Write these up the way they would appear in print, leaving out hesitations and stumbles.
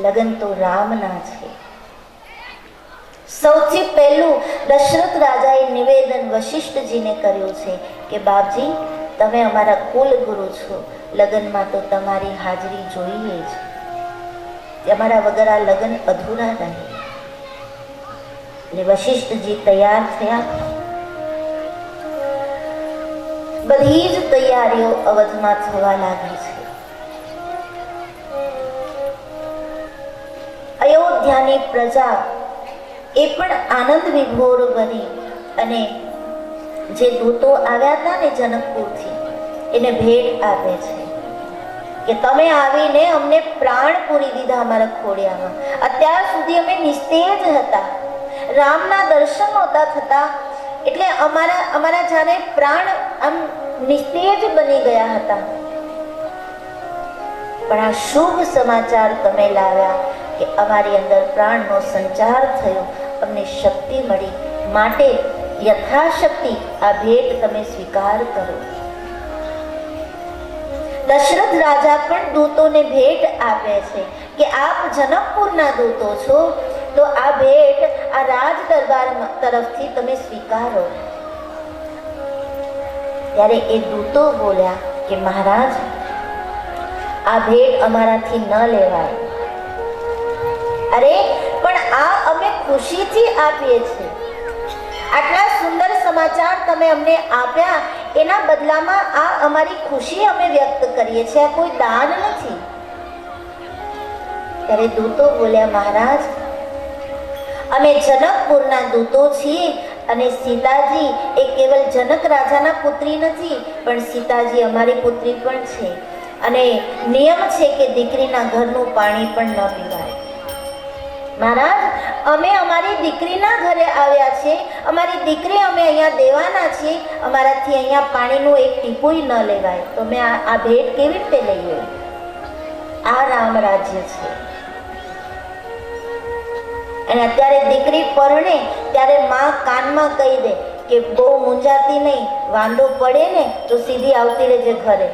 લગ્ન તો રામના છે. સૌથી પહેલું દશરથ રાજાએ નિવેદન વશિષ્ઠજીને કર્યું છે કે બાપજી, તમે અમારા કુલ ગુરુ છો, લગ્નમાં તો તમારી હાજરી જોઈએ જ. તમારા વગર આ લગ્ન અધૂરા રહે. એટલે વશિષ્ઠજી તૈયાર થયા. બધી જ તૈયારીઓ અવધમાં થવા લાગી છે. અયોધ્યાની પ્રજા એ પણ આનંદ વિભોર બની અને જે દૂતો આવ્યા હતા ને જનકપુરથી, એને ભેટ આપે છે કે તમે આવીને અમને પ્રાણ પૂરી દીધા અમારા ખોડિયામાં. અત્યાર સુધી અમે નિસ્તેજ હતા, રામના દર્શન નહોતા થતા, એટલે અમારા જાણે પ્રાણ આમ નિસ્તેજ બની ગયા હતા. પણ આ શુભ સમાચાર તમે લાવ્યા કે અમારી અંદર પ્રાણનો સંચાર થયો, અમને શક્તિ મળી, માટે યથાશક્તિ આ ભેટ તમે સ્વીકાર કરો. દશરથ રાજા પણ દૂતોને ભેટ આપે છે કે આપ જનકપુરના દૂતો છો, તો આ ભેટ આ રાજ દરબાર તરફથી તમે સ્વીકારો. ત્યારે એ દૂતો બોલ્યા કે મહારાજ, આ ભેટ અમારાથી ન લેવાય. અરે પણ આ અમે ખુશીથી આપીએ છીએ. આટલા સુંદર સમાચાર તમે અમને આપ્યા, એના બદલામાં આ અમારી ખુશી અમે વ્યક્ત કરીએ છીએ, આ કોઈ દાન નથી. ત્યારે દૂતો બોલ્યા મહારાજ, અમે જનકપુરના દૂતો છીએ અને સીતાજી એ કેવલ જનક રાજાના પુત્રી નથી, પણ સીતાજી અમારી પુત્રી પણ છે અને નિયમ છે કે દીકરીના ઘરનું પાણી પણ ન પીવાય. મહારાજ, અમે અમારી દીકરીના ઘરે આવ્યા છે, અમારી દીકરી અમે અહીંયા દેવાના છીએ, અમારાથી અહીંયા પાણીનું એક ટીપુય ન લેવાય, તો અમે આ ભેટ કેવી રીતે લઈએ? આ રામ રાજ્ય છે. અને અત્યારે દીકરી પરણે ત્યારે માં કાનમાં કહી દે કે બહુ મૂંઝાતી નહીં, વાંધો પડે ને તો સીધી આવતી રહેજે ઘરે.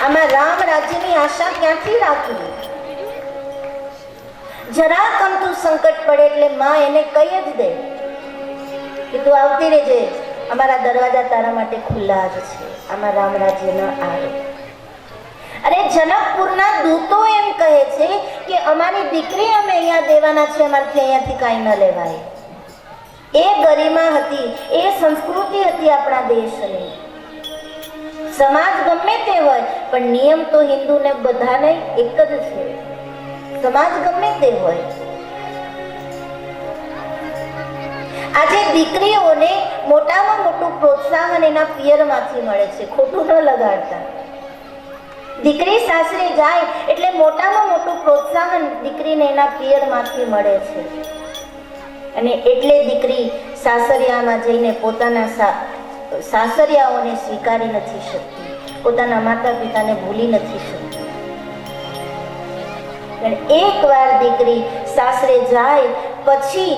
આમાં રામ રાજ્યની આશા ક્યાંથી રાખવી? જરા કમતું સંકટ પડે એટલે માં એને કહી જ દે કે તું આવતી રહેજે, અમારા દરવાજા તારા માટે ખુલ્લા જ છે, આમાં રામ રાજ્ય ન આવે. અરે જનકપુરના દૂતો એમ કહે છે કે અમારી દીકરી અમે અહીંયા દેવાના છે, અમારથી અહીંયાથી કાંઈ ન લેવાય. એ ગરિમા હતી, એ સંસ્કૃતિ હતી આપણા દેશની. સમાજ ગમે તે હોય પણ નિયમ તો હિન્દુને બધાને એક જ છે. સમાજ ગમે તે હોય. આજે દીકરીઓને મોટામાં મોટું પ્રોત્સાહન એના પિયરમાંથી મળે છે, ખોટું ન લગાડતા. દીકરી સાસરે જાય એટલે મોટામાં મોટું પ્રોત્સાહન દીકરીને એના પિયરમાંથી મળે છે. અને એટલે દીકરી સાસરિયામાં જઈને પોતાના સાસરિયાઓને સ્વીકારી નથી શકતી, પોતાના માતા પિતાને ભૂલી નથી શકતી. એકવાર દીકરી સાસરે જાય પછી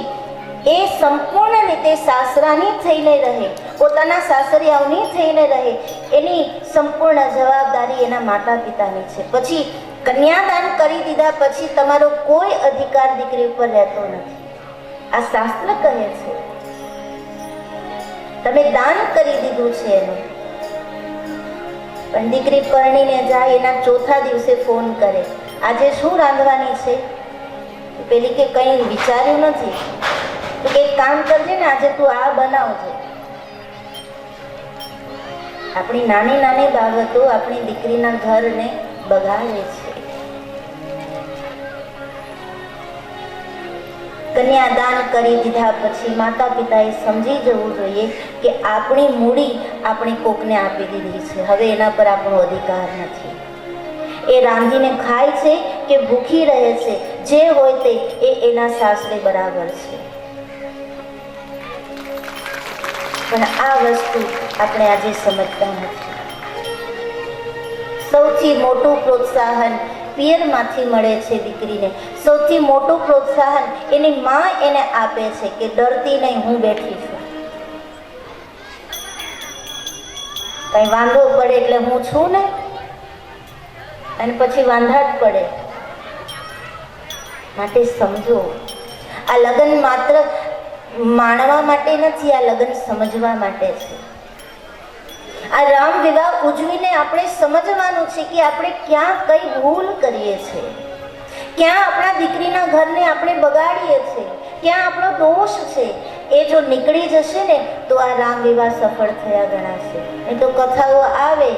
એ સંપૂર્ણ રીતે સાસરાની થઈને રહે, પોતાના સાસરિયાઓની થઈને રહે, એની સંપૂર્ણ જવાબદારી એના માતા પિતાની છે. પછી કન્યાદાન કરી દીધા પછી તમારો કોઈ અધિકાર દીકરી ઉપર રહેતો નથી. આ શાસ્ત્ર કહે છે. તમે દાન કરી દીધું છે એનું. પણ દીકરી પરણીને જાય એના ચોથા દિવસે ફોન કરે, આજે શું રાંધવાની છે? પેલી કે કંઈ વિચાર્યું નથી. તો એક કામ કરજે ને, આજે તું આ બનાવજે. આપણી નાની નાની બાબતો આપણી દીકરીના ઘરને બગાડે છે. કન્યાદાન કરી દીધા પછી માતા પિતાએ સમજી જવું જોઈએ કે આપણી મૂડી આપણે કોકને આપી દીધી છે, હવે એના પર આપણો અધિકાર નથી. એ રાંધીને ખાય છે કે ભૂખી રહે છે, જે હોય તે એના સાસરે બરાબર છે. પણ આ વસ્તુ આપણે આજે સમજતા નથી. સૌથી મોટું પ્રોત્સાહન પિયરમાંથી મળે છે દીકરીને. સૌથી મોટું પ્રોત્સાહન એની માં એને આપે છે કે ડરતી નહીં, હું બેઠી છું. કઈ વાંધો પડે એટલે હું છું ને. અને પછી વાંધા જ પડે. માટે સમજો, આ લગ્ન માત્ર માણવા માટે નથી, આ લગ્ન સમજવા માટે છે. આ રામ વિવાહ ઉજવીને આપણે સમજવાનું છે કે આપણે ક્યાં કઈ ભૂલ કરીએ છીએ, ક્યાં આપણા દીકરીના ઘરને આપણે બગાડીએ છીએ, ક્યાં આપણો દોષ છે. એ જો નીકળી જશે ને તો આ રામ વિવાહ સફળ થયા ગણાશે. એ તો કથાઓ આવે,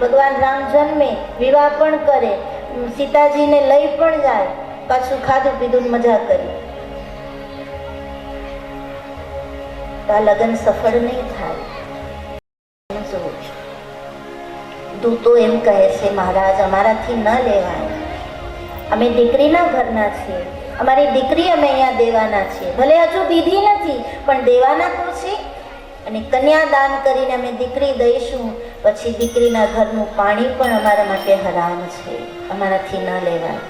ભગવાન રામ જન્મે, વિવાહ પણ કરે, સીતાજીને લઈ પણ જાય, પાછું ખાધું પીધું મજા કરી, તો આ લગ્ન સફળ નહીં થાય. દૂતો એમ કહે છે, મહારાજ અમારાથી ન લેવાય, અમે દીકરીના ઘરના છીએ, અમારી દીકરી અમે અહીંયા દેવાના છીએ, ભલે હજુ દીધી નથી પણ દેવાના તો છે. અને કન્યાદાન કરીને અમે દીકરી દઈશું, પછી દીકરીના ઘરનું પાણી પણ અમારા માટે હરામ છે, અમારાથી ન લેવાય.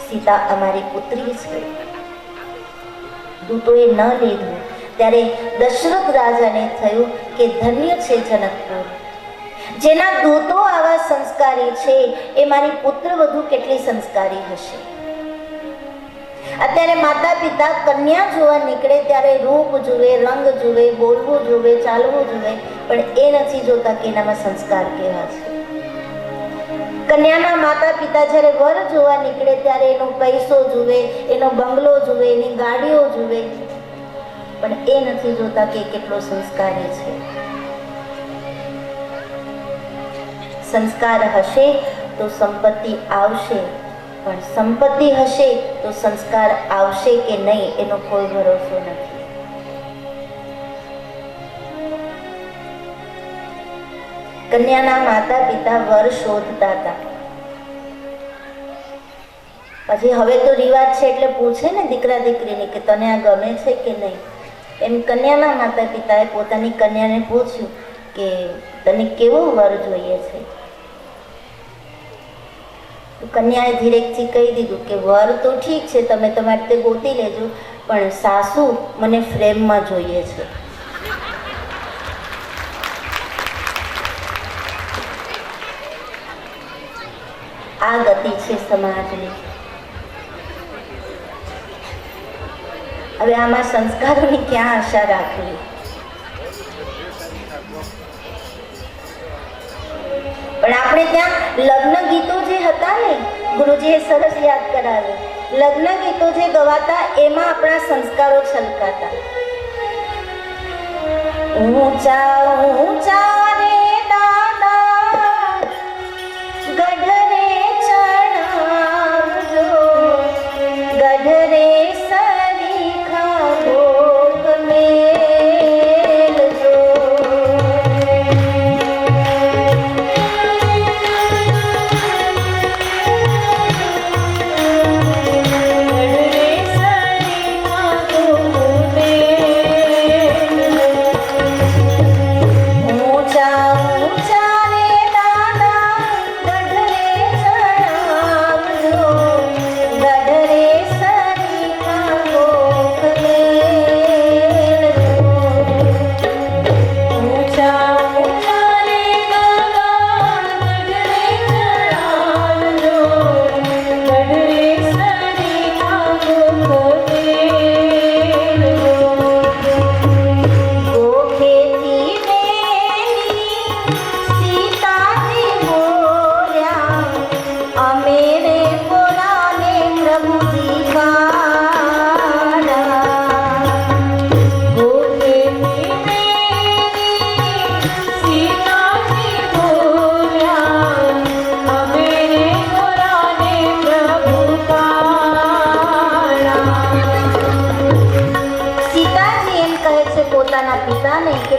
સીતા અમારી પુત્રી છે. દૂતોએ ન લીધું ત્યારે દશરથ રાજાને થયું કે ધન્ય છે જનકપુર, જેના દૂતો આવા સંસ્કારી છે, એ મારી પુત્ર વધુ કેટલી સંસ્કારી હશે. અત્યારે માતા પિતા કન્યા જોવા નીકળે ત્યારે રૂપ જુએ, રંગ જુએ, બોલવું જુએ, ચાલવું જુએ, પણ એ નથી જોતા કે એનામાં સંસ્કાર કેવા છે. કન્યાના માતા પિતા જ્યારે વર જોવા નીકળે ત્યારે એનો પૈસો જુએ, એનો બંગલો જુએ, એની ગાડીઓ જુએ, પણ એ નથી જોતા કે કેટલો સંસ્કારી છે. સંસ્કાર હશે તો સંપત્તિ આવશે, પણ સંપત્તિ હશે તો સંસ્કાર આવશે કે નહીં એનો કોઈ ભરોસો નથી. કન્યાના માતા પિતા વર શોધતા હતા. પછી હવે તો રિવાજ છે એટલે પૂછે ને દીકરા દીકરીને કે તને આ ગમે છે કે નહીં. એમ કન્યાના માતા પિતાએ પોતાની કન્યાને પૂછ્યું કે તને કેવો વર જોઈએ છે. કન્યાએ ધીરેકથી કહી દીધું કે વર તો ઠીક છે, તમે તમારી રીતે ગોતી લેજો, પણ સાસુ મને ફ્રેમમાં જોઈએ છે. આ ગતિ છે સમાજની. હવે આમાં સંસ્કારોની ક્યાં આશા રાખવી? પણ આપણે ત્યાં લગ્ન ગીતો જે હતા ને, ગુરુજીએ સરસ યાદ કરાવે, લગ્ન ગીતો જે ગવાતા એમાં આપણા સંસ્કારો છલકાતા. ઊંચા ઊંચા રે દાદા ગઢરે ચણાવજો, ગઢરે સરીખા ભોગ મેલજો.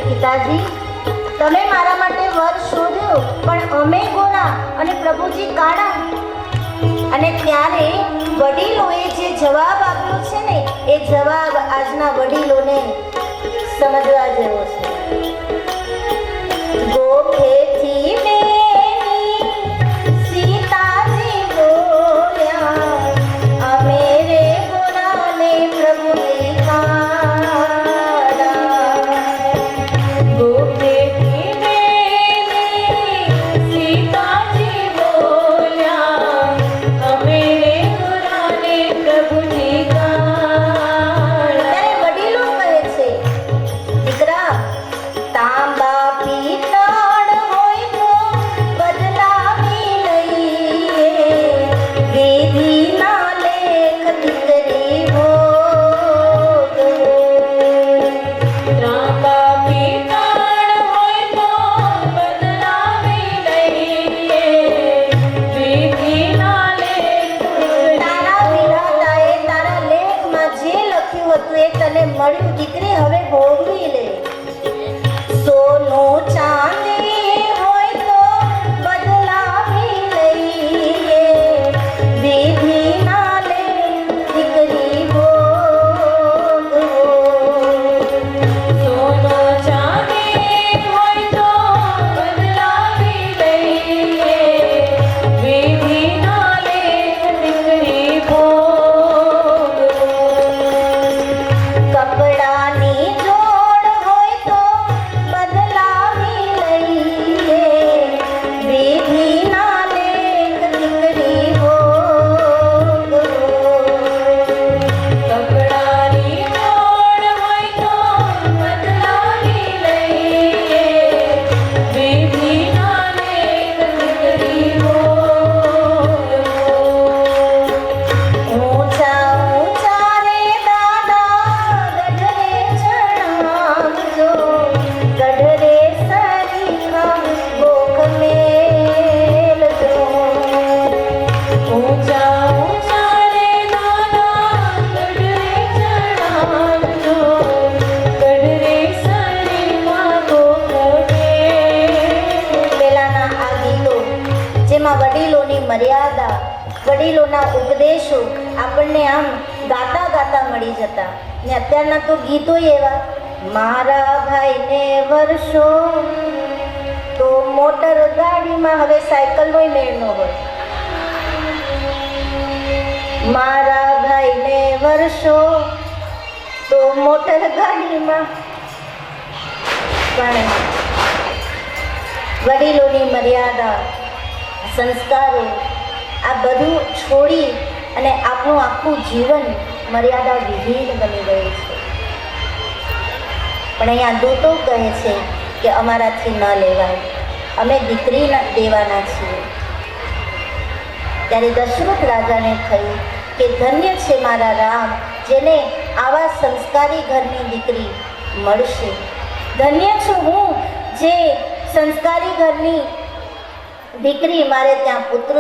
પિતાજી, તમે મારા માટે વર શોધ્યો, પણ અમે ગોરા અને પ્રભુજી કાળા. અને ત્યારે વડીલોએ જે જવાબ આપ્યો છે ને, એ જવાબ આજના વડીલોને સમજવા જેવો છે. ગોખેથી મેની સીતાજી બોલ્યા, અમે રે ગોરાને પ્રભુજી કાળા. ગોખેથી મેની મર્યાદા, વડીલોના ઉપદેશો આપણને આમ ગાતા ગાતા મળી જતા. ને અત્યારના તો ગીતો એવા, મારા ભાઈને વર્ષો, તો મોટર ગાડીમાં હવે સાયકલનો મેળ ન હોય. મારા ભાઈને વર્ષો, તો મોટર ગાડીમાં. પણ વડીલોની મર્યાદા, સંસ્કારો, આ બધું છોડી અને આપણું આખું જીવન મર્યાદા વિહીન બની ગયું છે. પણ અહીંયા દૂતો કહે છે કે અમારાથી ન લેવાય, અમે દીકરી દેવાના છીએ. ત્યારે દશરથ રાજાને થયું કે ધન્ય છે મારા રામ, જેને આવા સંસ્કારી ઘરની દીકરી મળશે. ધન્ય છું હું, જે સંસ્કારી ઘરની દીકરી મારે ત્યાં પુત્ર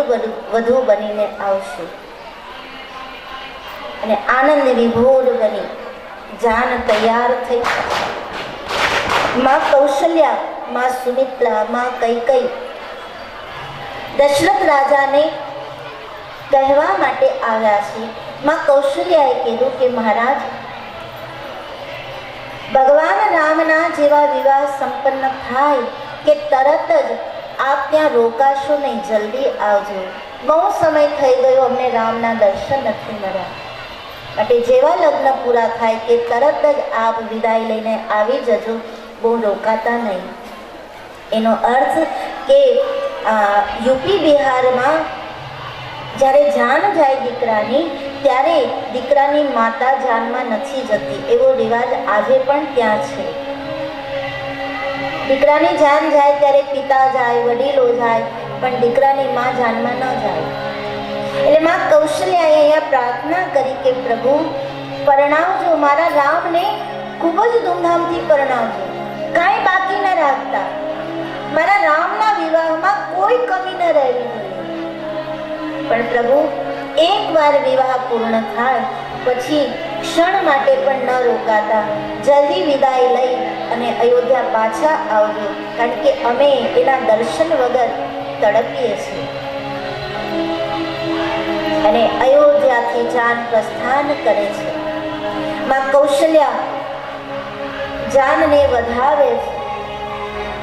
વધુ બનીને આવશે. અને આનંદ વિભોર બની જાન તૈયાર થઈ. માં કૌશલ્યા, માં સુમિત્રા, માં કૈકેયી દશરથ રાજાને કહેવા માટે આવ્યા છે. માં કૌશલ્યાએ કીધું કે મહારાજ, ભગવાન રામના જેવા વિવાહ સંપન્ન થાય કે તરત જ આપ ત્યાં રોકાશો નહીં, જલ્દી આવજો. બહુ સમય થઈ ગયો, અમને રામના દર્શન નથી મળ્યા. માટે જેવા લગ્ન પૂરા થાય કે તરત જ આપ વિદાય લઈને આવી જજો, બહુ રોકાતા નહીં. એનો અર્થ કે યુપી બિહારમાં જ્યારે જાન જાય દીકરાની, ત્યારે દીકરાની માતા જાનમાં નથી જતી. એવો રિવાજ આજે પણ ત્યાં છે. દીકરાની જાન જાય ત્યારે પિતા જાય, વડીલો જાય, પણ દીકરાની માં જાનમાં ન જાય. એટલે માં કૌશલ્યાએ અહીંયા પ્રાર્થના કરી કે પ્રભુ પરણાવજો, મારા રામને ખૂબ જ ધૂમધામથી પરણાવજો, કાંઈ બાકી ન રાખતા. મારા રામના વિવાહમાં કોઈ કમી ન રહેવી જોઈએ. પણ પ્રભુ એકવાર વિવાહ પૂર્ણ થાય પછી ક્ષણ માટે પણ ન રોકાતા, જલ્દી વિદાય લઈ અને અયોધ્યા પાછા આવજો, કારણ કે અમે એના દર્શન વગર તડપીએ છીએ. અને અયોધ્યાથી જાન પ્રસ્થાન કરે છે. માં કૌશલ્યા જાનને વધાવે છે.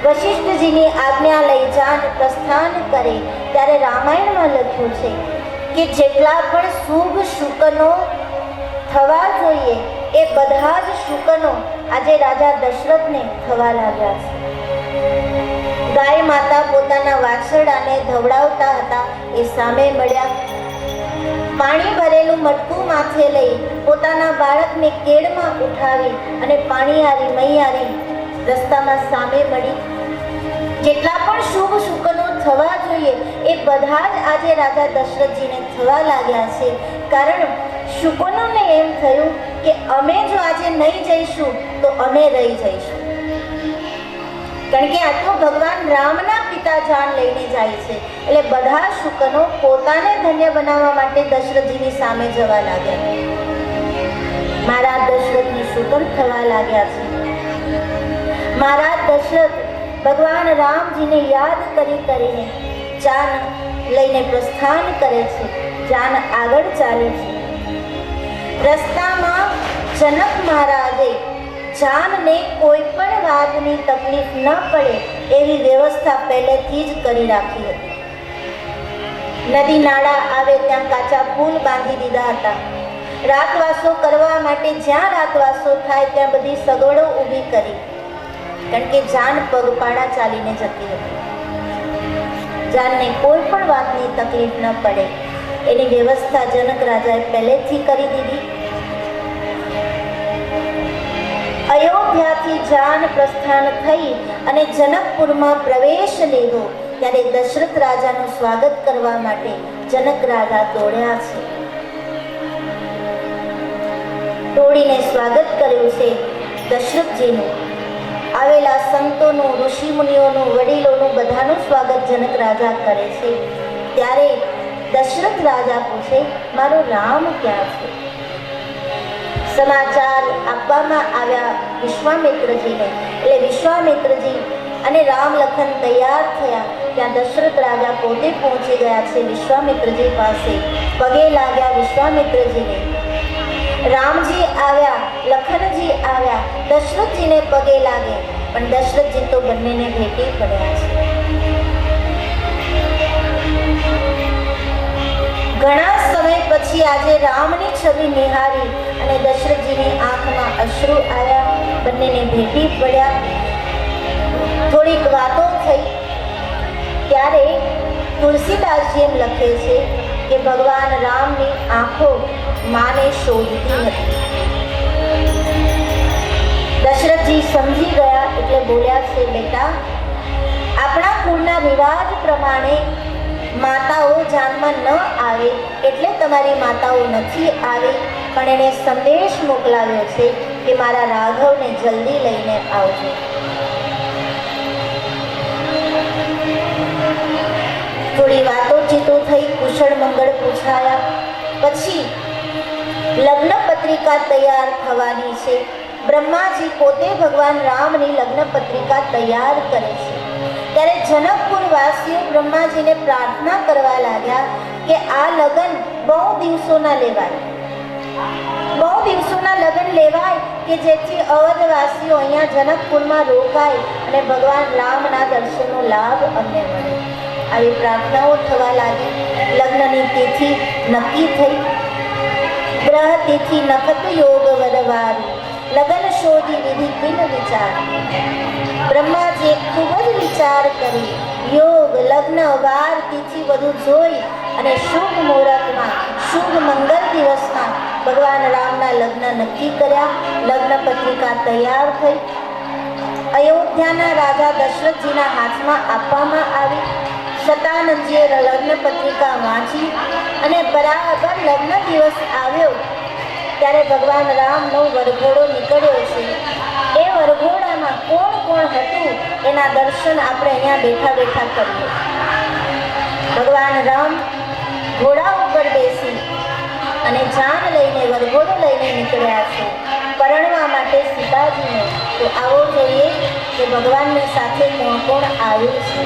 વશિષ્ઠજીની આજ્ઞા લઈ જાન પ્રસ્થાન કરે. ત્યારે રામાયણમાં લખ્યું છે કે જેટલા પણ શુભ શુકનો થવા જોઈએ એ બધા જ શુકનો આજે રાજા દશરથને થવા લાગ્યા છે. ગાય માતા પોતાના વાછરડાને ધવડાવતા હતા એ સામે મળ્યા. પાણી ભરેલું મટકું માથે લઈ પોતાના બાળકને કેડમાં ઉઠાવી અને પાણીયારી મૈયારી રસ્તામાં સામે મળી. જેટલા પણ શુભ શુકનો થવા જોઈએ એ બધા જ આજે રાજા દશરથજીને થવા લાગ્યા છે. કારણ શુકનોને એમ થયું કે અમે જો આજે નહીં જઈશું તો અમે રહી જઈશું. કારણ કે આ તો ભગવાન રામના પિતા જાન લઈને જાય છે. એટલે બધા શુકનો પોતાને ધન્ય બનાવવા માટે દશરથજીની સામે જવા લાગ્યા. મારા દશરથની શુકન થવા લાગ્યા છે. મારા દશરથ ભગવાન રામજીને યાદ કરીને જાન લઈને પ્રસ્થાન કરે છે. જાન આગળ ચાલે છે. રસ્તામાં જનક મહારાજે જાનને કોઈ પણ વાતની તકલીફ ન પડે એવી વ્યવસ્થા પહેલેથી જ કરી રાખી હતી. નદી નાળા આવે ત્યાં કાચા પુલ બાંધી દીધા હતા. રાતવાસો કરવા માટે જ્યાં રાતવાસો થાય ત્યાં બધી સગવડો ઊભી કરી. કારણ કે જાન પગપાળા ચાલીને જતી હતી. જાનને કોઈ પણ વાતની તકલીફ ન પડે એની વ્યવસ્થા જનક રાજાએ પહેલેથી કરી દીધી. અયોધ્યાથી જાન પ્રસ્થાન થઈ અને જનકપુરમાં પ્રવેશ લીધો. ત્યારે દશરથ રાજાનું સ્વાગત કરવા માટે જનક રાજા દોડ્યા છે. દોડીને સ્વાગત કર્યું છે દશરથજીનું. આવેલા સંતોનું, ઋષિમુનિઓનું, વડીલોનું બધાનું સ્વાગત જનક રાજા કરે છે. ત્યારે દશરથ રાજા પૂછે, મારો રામ ક્યાં છે? સમાચાર આપવામાં આવ્યા વિશ્વામિત્રજીને. એટલે વિશ્વામિત્રજી અને રામ લખન તૈયાર થયા ત્યાં દશરથ રાજા પોતે પહોંચી ગયા છે વિશ્વામિત્રજી પાસે. પગે લાગ્યા વિશ્વામિત્રજીને. રામજી આવ્યા, લખનજી આવ્યા, દશરથજીને પગે લાગે, પણ દશરથજી તો બંનેને ભેટી પડ્યા છે. ઘણા સમય પછી આજે રામની છબી નિહાળી અને દશરથજીની આંખમાં અશ્રુ આવ્યા, બંનેને ભેટી પડ્યા. થોડીક વાતો થઈ ત્યારે તુલસીદાસજી એમ લખે છે કે ભગવાન રામની આંખો માને શોધતી હતી. દશરથજી સમજી ગયા એટલે બોલ્યા છે, બેટા, આપણા કુળના રિવાજ પ્રમાણે માતાઓ જાનમાં ન આવે એટલે તમારી માતાઓ નથી આવી, પણ એને સંદેશ મોકલાવ્યો છે કે મારા રાઘવને જલ્દી લઈને આવજો. થોડી વાતોચીતો થઈ, કુશળ મંગળ પૂછાયા. પછી લગ્ન પત્રિકા તૈયાર થવાની છે. બ્રહ્માજી પોતે ભગવાન રામની લગ્ન પત્રિકા તૈયાર કરે છે. ત્યારે જનકપુર વાસીઓ બ્રહ્માજીને પ્રાર્થના કરવા લાગ્યા કે આ લગ્ન બહુ દિવસોના લેવાય, બહુ દિવસોના લગ્ન લેવાય કે જેથી અવધવાસીઓ અહીંયા જનકપુરમાં રોકાય અને ભગવાન રામના દર્શનનો લાભ અમને મળે. આવી પ્રાર્થનાઓ થવા લાગી. લગ્નની તિથિ નક્કી થઈ. ગ્રહ તિથિ નખત યોગ વરવારું, લગ્ન શોધી વિધિ બિન વિચાર. બ્રહ્માજીએ ખૂબ જ વિચાર કરી, યોગ, લગ્ન, વાર, તિથિ બધું જોઈ અને શુભ મુહૂર્તમાં, શુભ મંગલ દિવસમાં ભગવાન રામના લગ્ન નક્કી કર્યા. લગ્ન પત્રિકા તૈયાર થઈ. અયોધ્યાના રાજા દશરથજીના હાથમાં આપવામાં આવી. શતાનંદજીએ લગ્ન પત્રિકા વાંચી અને બરાબર લગ્ન દિવસ આવ્યો ત્યારે ભગવાન રામનો વરઘોડો નીકળ્યો છે. એ વરઘોડામાં કોણ કોણ હતું એના દર્શન આપણે અહીંયા બેઠા બેઠા કરીએ. ભગવાન રામ ઘોડા ઉપર બેસી અને જાન લઈને, વરઘોડો લઈને નીકળ્યા છે પરણવા માટે સીતાજીને. તો આવો જોઈએ કે ભગવાનની સાથે કોણ કોણ આવ્યું છે.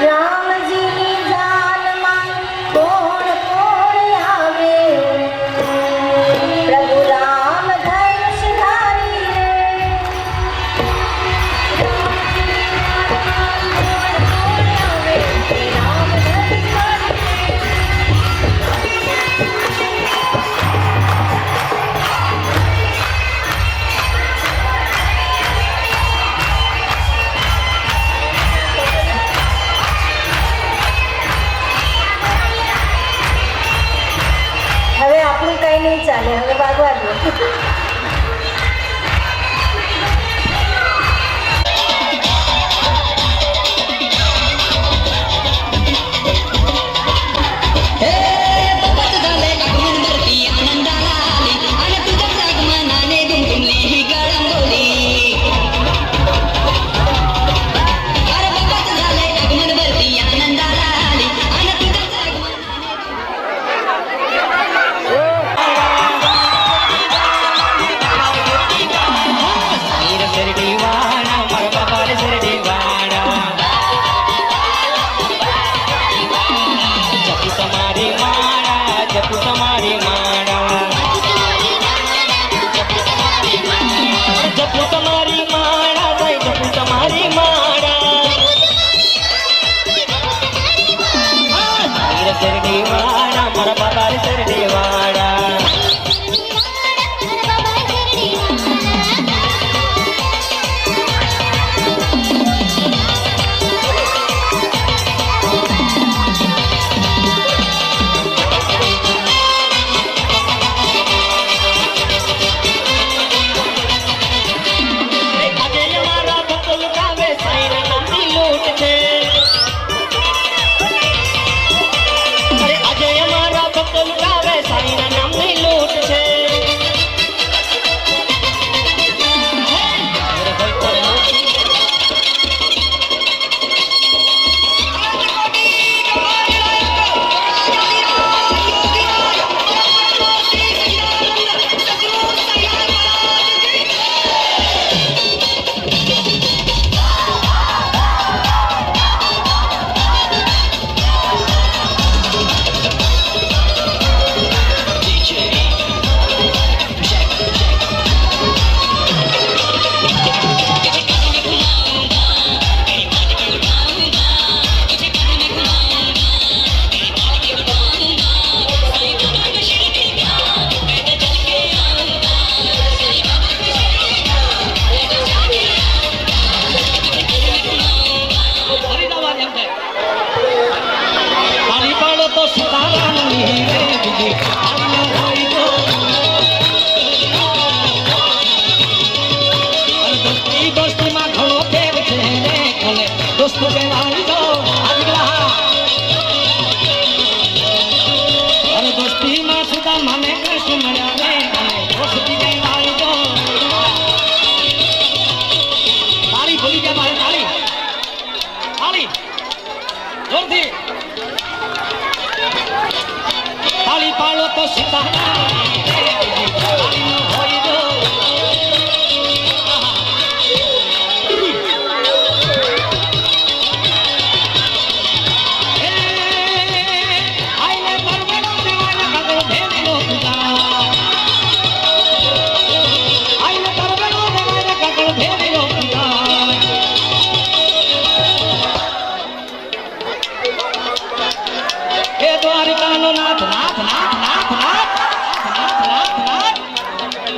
રામજીની જાનમાં કોણ કોણ આવે, પ્રભુ રામ ધનુષધારી રે. હવે આપણું કઈ નહીં ચાલે, હવે ભાગવા દો. તાળી જોરથી તાળી પાડો તો સીતારામ હોય જો દ્વારિકાનો નાથ નાથ નાથ નાથ નાથ નાથ નાથ નાથ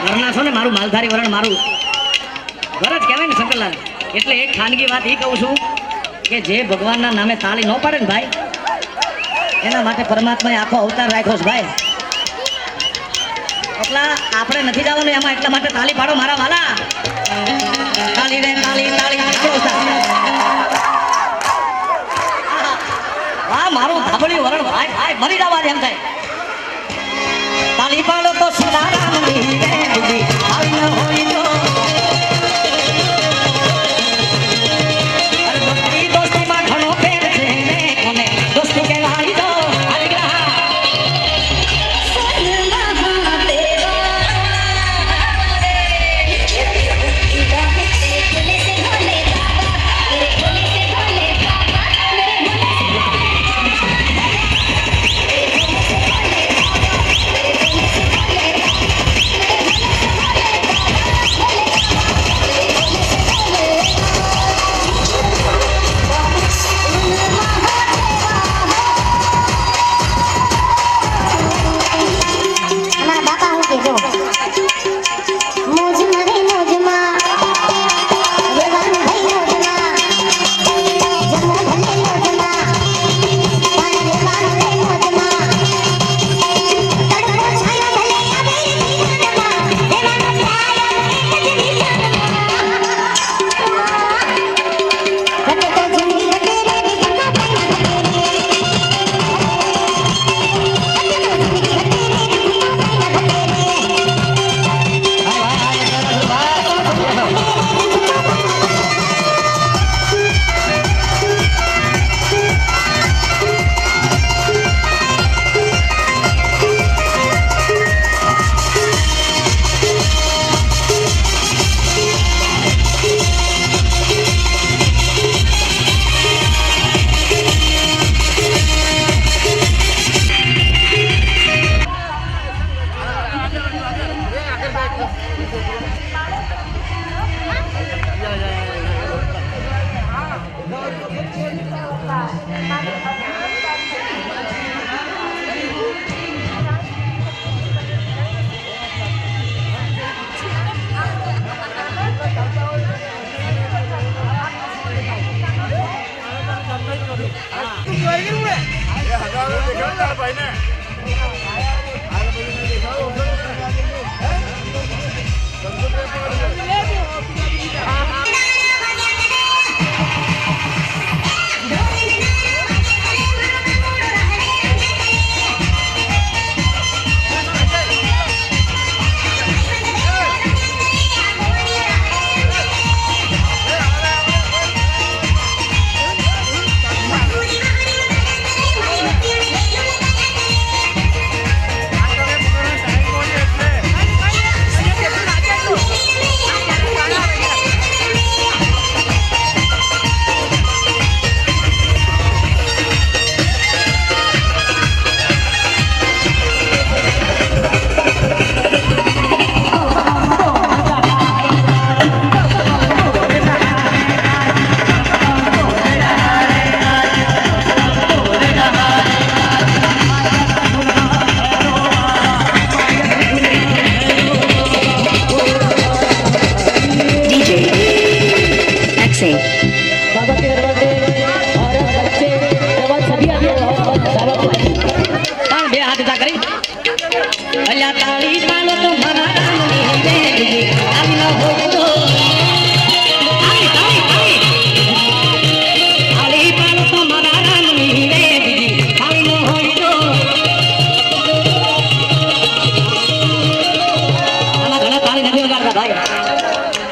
ઘરના છો ને મારું માલધારી વરણ મારું ઘર જ કહેવાય ને શંકરલાલ. એટલે એક ખાનગી વાત એ કહું છું કે જે ભગવાનના નામે તાળી ન પાડે ને ભાઈ એના માટે પરમાત્માએ આખો અવતાર રાખ્યો છે ભાઈ. એટલા આપણે નથી જવાનું એમાં, એટલા માટે તાળી પાડો મારા વાલા. તાળી રે તાળી તાળી. વાહ મારું ધાબળિયું વરણ ભાઈ ભાઈ મરી જવા દે એમ થાય. તાળી પાડો તો સીતારામની રે દીદી આવી ન હોય તો. અરે દોસ્તી દોસ્તીમાં ઘણો ફેર છે રે કોને દોસ્તી કહેવાય તો.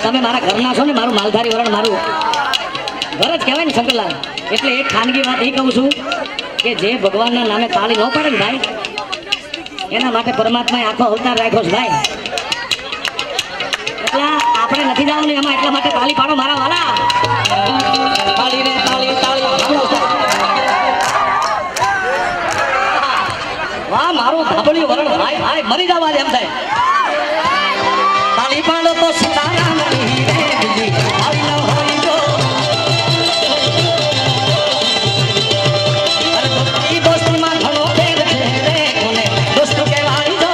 તમે મારા ઘરના છો ને મારું માલધારી વરણ મારું ઘર જ કહેવાય ને શંકરલાલ. એટલે એક ખાનગી વાત એ કહું છું કે જે ભગવાનના નામે તાળી ન પાડે ને ભાઈ એના માટે પરમાત્માએ આખો અવતાર રાખ્યો છે ભાઈ. એટલા આપણે નથી જવાનું એમાં, એટલા માટે તાળી પાડો મારા વાલા. તાળી રે તાળી તાળી. વાહ મારું ધાબળિયું વરણ ભાઈ ભાઈ મરી જવા દે એમ થાય. તાળી પાડો તો સીતારામની રે દીદી આવી ન હોય તો. અરે દોસ્તી દોસ્તીમાં ઘણો ફેર છે રે કોને દોસ્તી કહેવાય તો.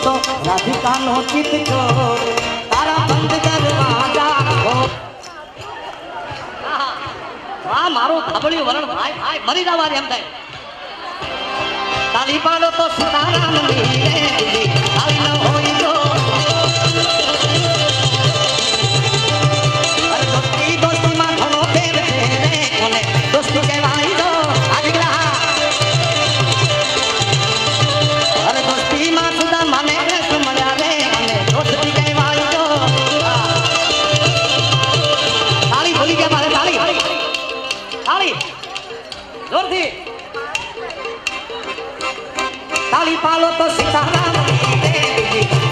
તો રાધિકાનો ચિત ચોર તારા બંધ દરવાજા ખોલ. વાહ મારું ધાબળિયું વરણ ભાઈ ભાઈ મરી જવા દે એમ થાય. તાલી પાડો તો સીતારામ ની તાલી ન હોય તો અરે દોસ્તી દોસ્તીમાં ઘણો ફેર છે રે કોને દોસ્તી કહેવાય તો આજગલા. અરે દોસ્તીમાં સુધા મને સમજ્યા રે અને દોસ્તી કહેવાય તો તાળી ભૂલી ગયા મારે તાળી તાળી જોરથી તાળી પાડો તો સીતારામ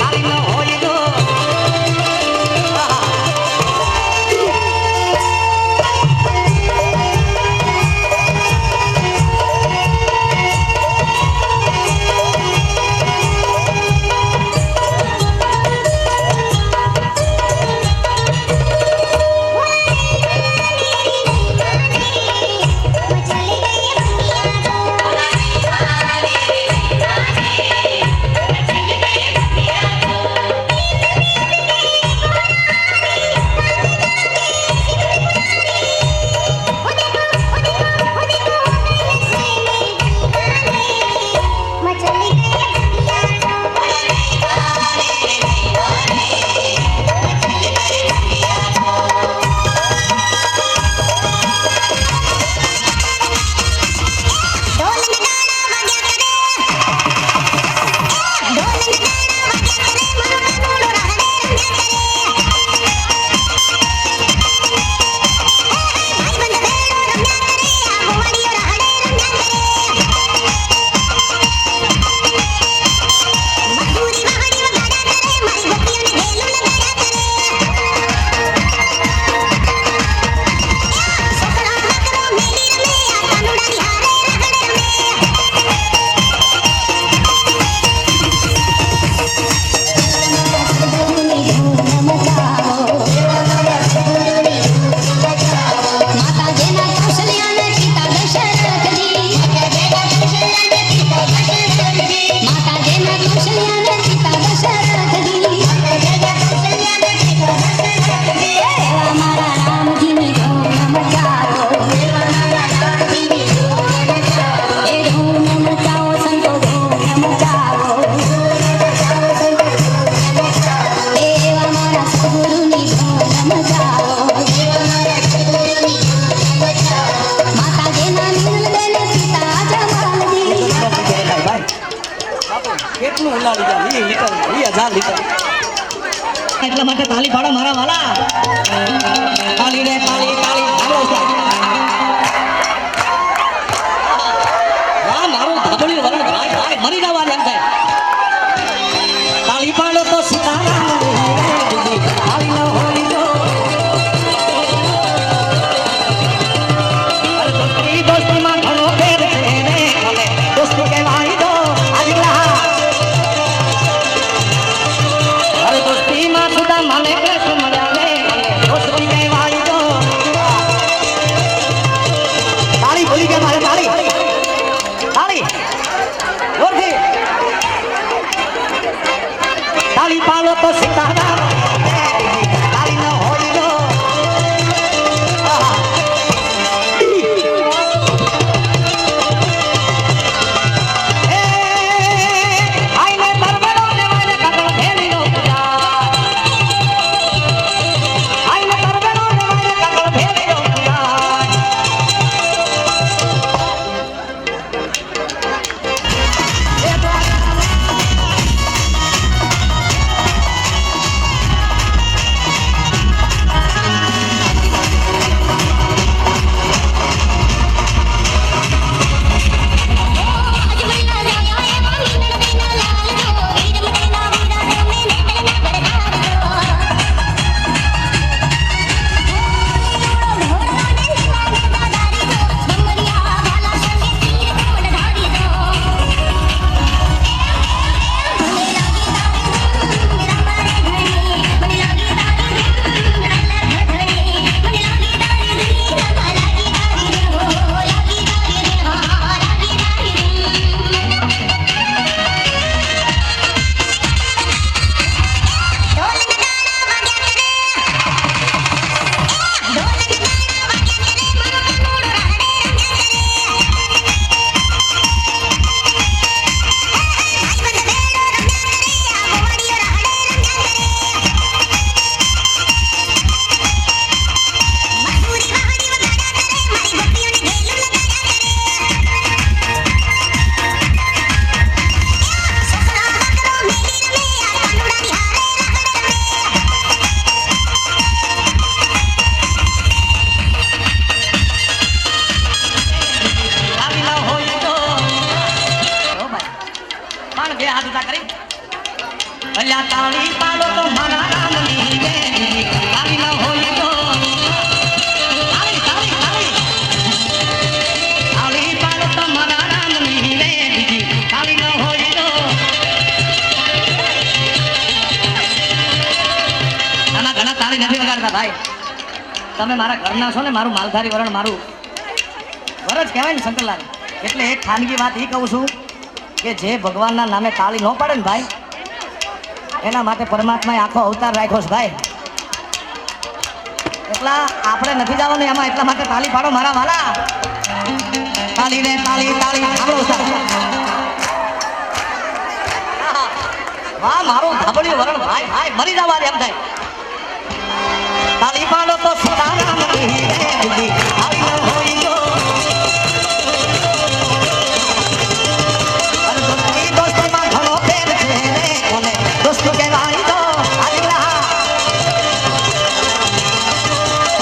તાળી ન હોય તો કેટલું ઉલાડી જાય 20 લીટર 20,000 લીટર. એટલા માટે તાલી પાડો મારા વાલા. તાલી રે તાલી તાલી હાલો ઉસ્તાદ. વાહ મારું ધાબળિયું વરણ ભાઈ ભાઈ મરી જવા દે એમ થાય. તાલી પાડો તો સીતારામ તાલી ન હોય તો અરે દોસ્તી દોસ્તીમાં ઘણો ફેર છે રે કોને દોસ્તી કહેવાય તો આજગલા. અરે દોસ્તીમાં સુધા મને સમજ્યા રે અને દોસ્તી કહેવાય તો તાળી ભૂલી ગયા મારે તાળી તાળી જોરથી તાળી પાડો તો સીતારામ તાળી ન હોય તો એ આઈને તરબડો ને મને કકડો ભેલીનો પૂજા આઈને તરબડો ને મને કકડો ભેલીનો પૂજા ત્રણ બે હાથ ઊંચા કરી અલ્યા તાળી પાડો તો મારા રામની બેટી તાળી ન હોય તો તાળી તાળી તાળી તાળી પાડો તો મારા રામની બેટી તાળી ન હોય તો આમાં ઘણા તાળી નથી વગાડતા ભાઈ તમે મારા ઘરના છો ને મારું માલધારી વરણ મારું વરજ કહેવાય ને શંકરલાલ એટલે એક ખાનગી વાત એ કહું છું કે જે ભગવાનના નામે તાળી ન પાડે ને ભાઈ એના માટે પરમાત્માએ આખો અવતાર રાખ્યો છે ભાઈ એટલા આપણે નથી જવાનું એમાં એટલા માટે તાળી પાડો મારા વાલા તાળી રે તાળી તાળી સાંભળો વાહ મારું ધાબળિયું વરણ ભાઈ ભાઈ મરી જવા એમ થાય તાળી પાડો તો સદારામ તાળી હોય दोस्तों के भाई तो आज रहा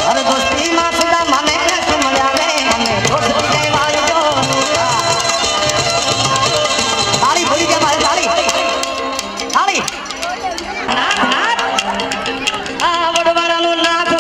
अरे दोस्ती मां सुधा मने समझा ले हमें दोस्तों के भाई तो ताली बोली के भाई ताली ताली नाथ नाथ आ वडवाड़ा नो नाथ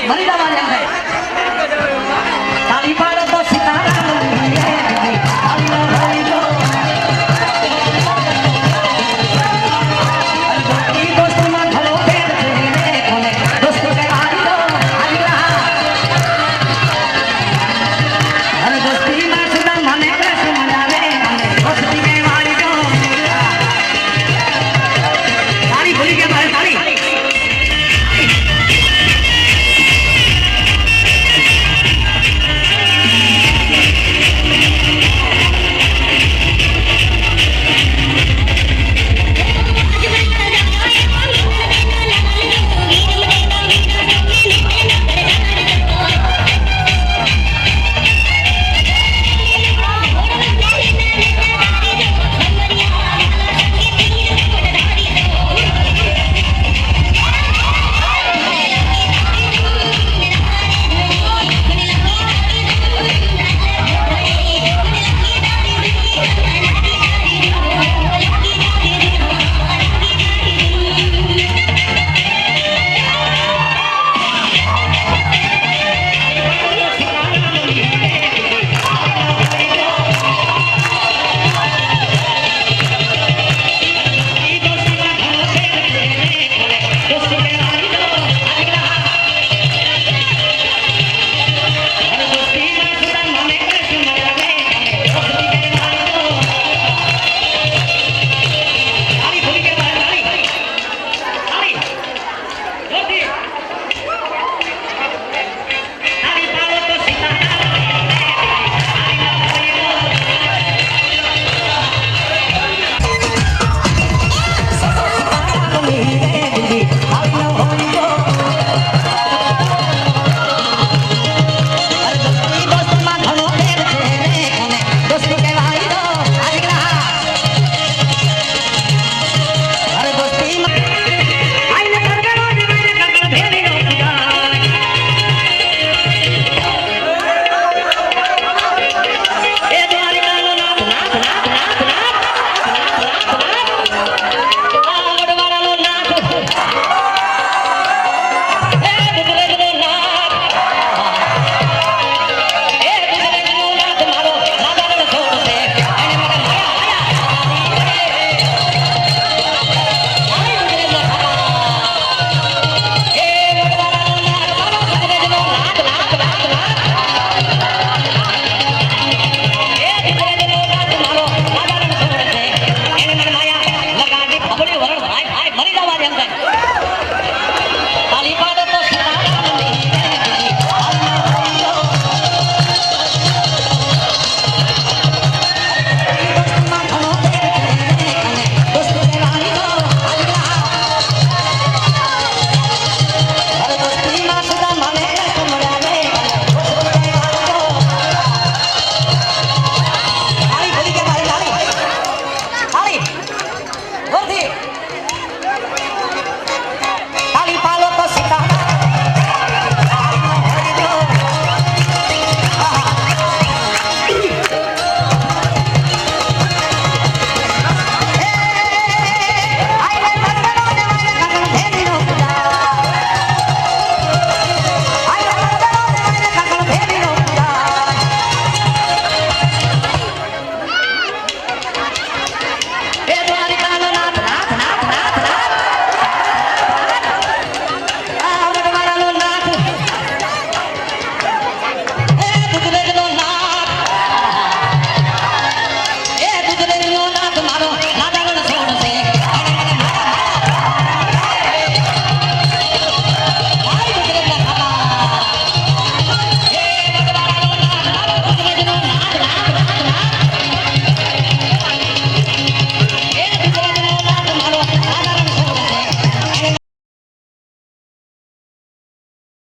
મારી